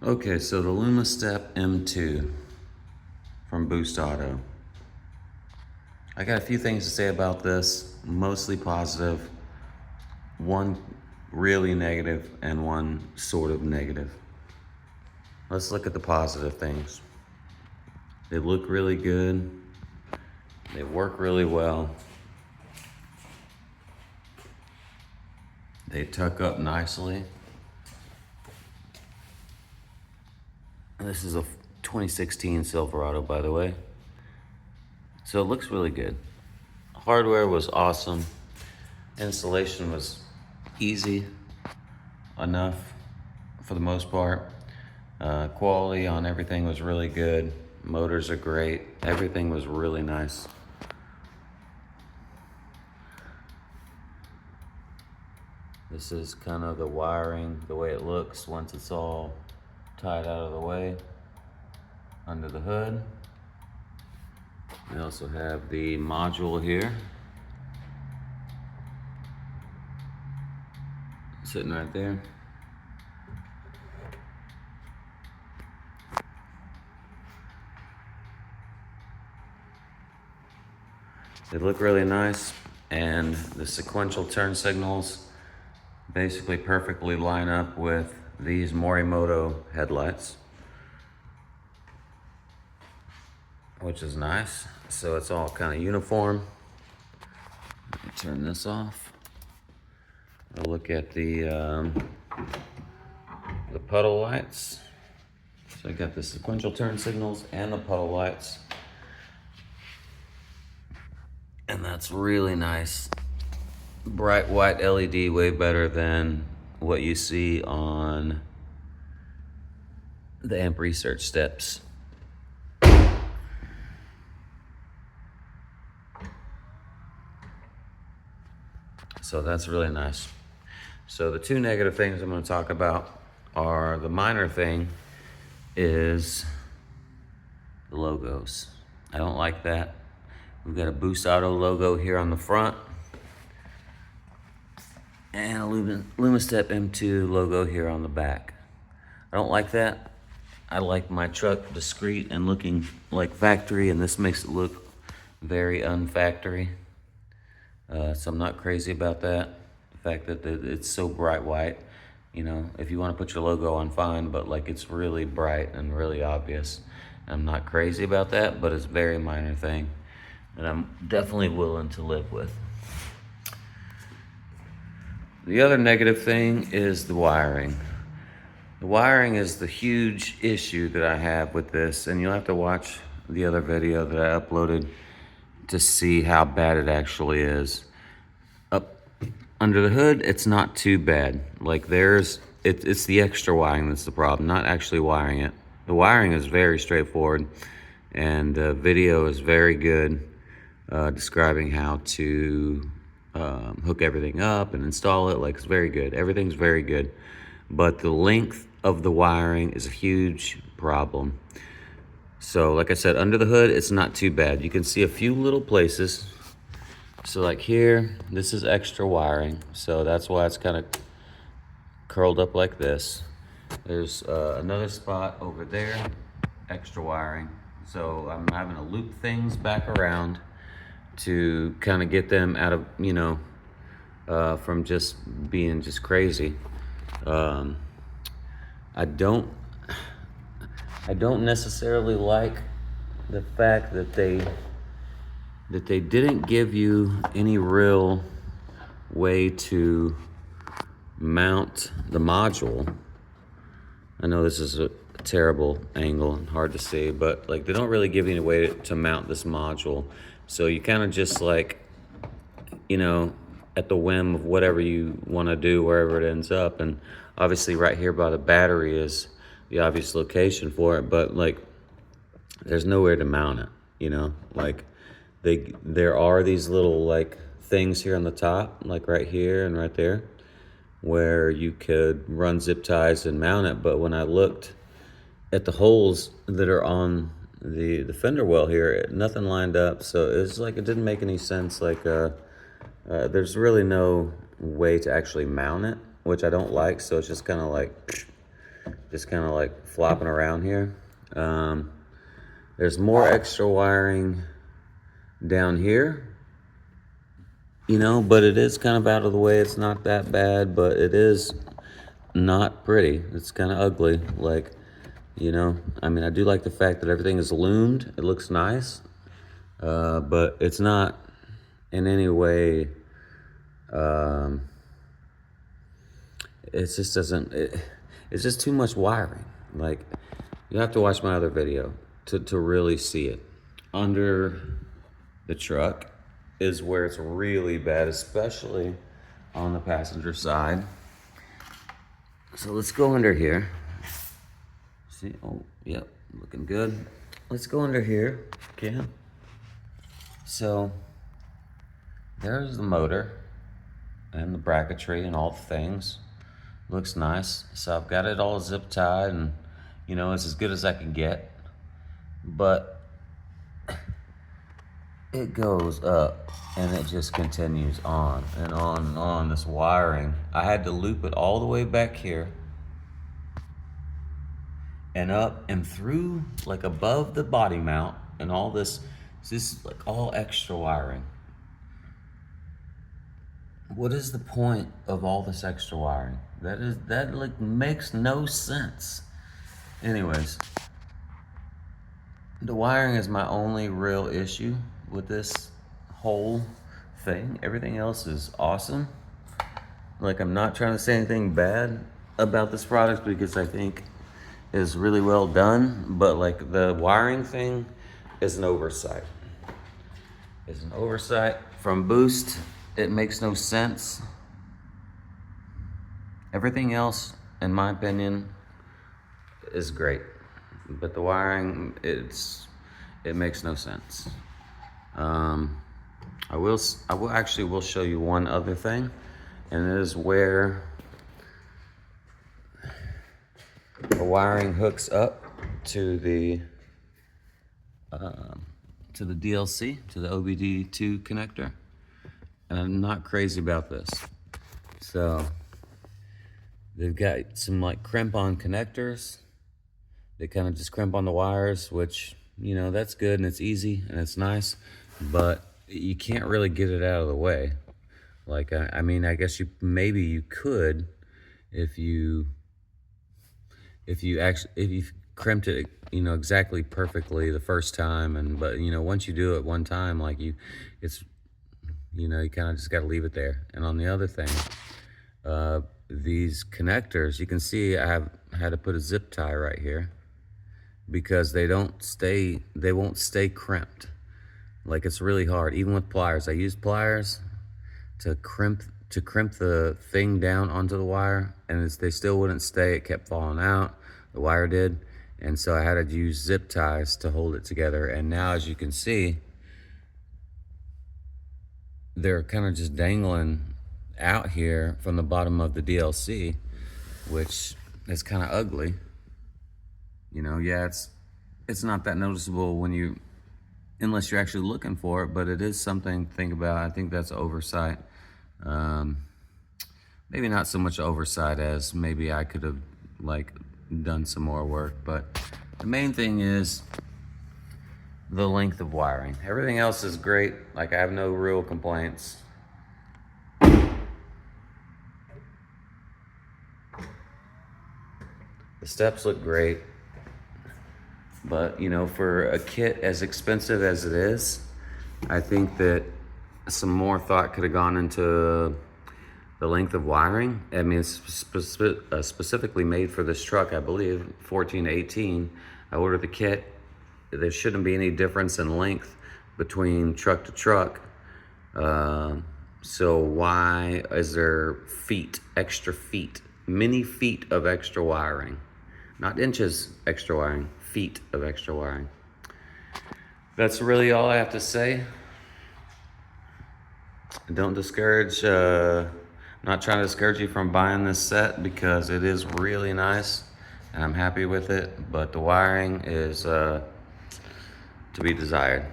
Okay, so the Lumastep M2 from Boost Auto. I got a few things to say about this, mostly positive, one really negative, and one sort of negative. Let's look at the positive things. They look really good. They work really well. They tuck up nicely. This is a 2016 Silverado, by the way. So it looks really good. Hardware was awesome. Installation was easy enough for the most part. Quality on everything was really good. Motors are great. Everything was really nice. This is kind of the wiring, the way it looks once it's all tied out of the way under the hood. We also have the module here, sitting right there. They look really nice, and the sequential turn signals basically perfectly line up with these Morimoto headlights, which is nice. So it's all kind of uniform. Let me turn this off. I'll look at the puddle lights. So I got the sequential turn signals and the puddle lights. And that's really nice. Bright white LED, way better than what you see on the amp research steps. So that's really nice. So the two negative things I'm going to talk about are, the minor thing is the logos. I don't like that. We've got a Boost Auto logo here on the front and a Lumastep M2 logo here on the back. I don't like that. I like my truck discreet and looking like factory, and this makes it look very unfactory. So I'm not crazy about that. The fact that it's so bright white. You know, if you want to put your logo on, fine, but like it's really bright and really obvious. I'm not crazy about that, but it's a very minor thing that I'm definitely willing to live with. The other negative thing is the wiring. The wiring is the huge issue that I have with this, and you'll have to watch the other video that I uploaded to see how bad it actually is. Up under the hood, it's not too bad. Like it's the extra wiring that's the problem, not actually wiring it. The wiring is very straightforward, and the video is very good, describing how to hook everything up and install it. Like, it's very good. Everything's very good. But the length of the wiring is a huge problem. So like I said, under the hood, it's not too bad. You can see a few little places. So like here, this is extra wiring. So that's why it's kind of curled up like this. There's another spot over there, extra wiring. So I'm having to loop things back around to kind of get them out of, you know, from just being just crazy. I don't necessarily like the fact that they didn't give you any real way to mount the module. I know this is a terrible angle and hard to see, but like they don't really give you any way to mount this module. So you kind of just like, you know, at the whim of whatever you want to do, wherever it ends up. And obviously right here by the battery is the obvious location for it, but like there's nowhere to mount it, you know. Like there are these little like things here on the top, like right here and right there, where you could run zip ties and mount it. But when I looked at the holes that are on the fender well here, nothing lined up. So it's like it didn't make any sense. Like there's really no way to actually mount it, which I don't like. So it's just kind of like just kind of like flopping around here. There's more extra wiring down here, you know, but it is kind of out of the way. It's not that bad, but it is not pretty. It's kind of ugly. Like, you know, I mean, I do like the fact that everything is loomed. It looks nice, but it's not in any way, it just doesn't, it's just too much wiring. Like, you have to watch my other video to really see it. Under the truck is where it's really bad, especially on the passenger side. So let's go under here. See, oh, yep, looking good. Let's go under here, okay? So there's the motor and the bracketry and all the things. Looks nice. So I've got it all zip tied, and you know, it's as good as I can get. But it goes up and it just continues on and on and on. This wiring, I had to loop it all the way back here and up and through, like above the body mount, and all this is like all extra wiring. What is the point of all this extra wiring? That like makes no sense. Anyways, the wiring is my only real issue with this whole thing. Everything else is awesome. Like, I'm not trying to say anything bad about this product because I think it's really well done, but like the wiring thing is an oversight. It's an oversight from Boost. It makes no sense. Everything else, in my opinion, is great, but the wiring, it makes no sense. I will actually show you one other thing, and it is where the wiring hooks up to the DLC, to the OBD2 connector. And I'm not crazy about this. So they've got some like crimp-on connectors. They kind of just crimp on the wires, which, you know, that's good and it's easy and it's nice, but you can't really get it out of the way. Like, I mean, I guess maybe you could if you crimped it, you know, exactly perfectly the first time, but you know, once you do it one time, like it's, you know, you kind of just got to leave it there. And on the other thing, these connectors, you can see I have had to put a zip tie right here because they won't stay crimped. Like, it's really hard, even with pliers. I used pliers to crimp the thing down onto the wire, and they still wouldn't stay. It kept falling out. The wire did. And so I had to use zip ties to hold it together. And now, as you can see, they're kind of just dangling out here from the bottom of the DLC, which is kind of ugly. You know, yeah, it's not that noticeable unless you're actually looking for it, but it is something to think about. I think that's oversight. Maybe not so much oversight as maybe I could have like done some more work, but the main thing is the length of wiring. Everything else is great. Like, I have no real complaints. The steps look great, but you know, for a kit as expensive as it is, I think that some more thought could have gone into the length of wiring. I mean, it's specifically made for this truck, I believe, 14 to 18. I ordered the kit. There shouldn't be any difference in length between truck to truck. So why is there extra feet, many feet of extra wiring? Not inches extra wiring, feet of extra wiring. That's really all I have to say. Don't discourage, I'm not trying to discourage you from buying this set because it is really nice and I'm happy with it, but the wiring is to be desired.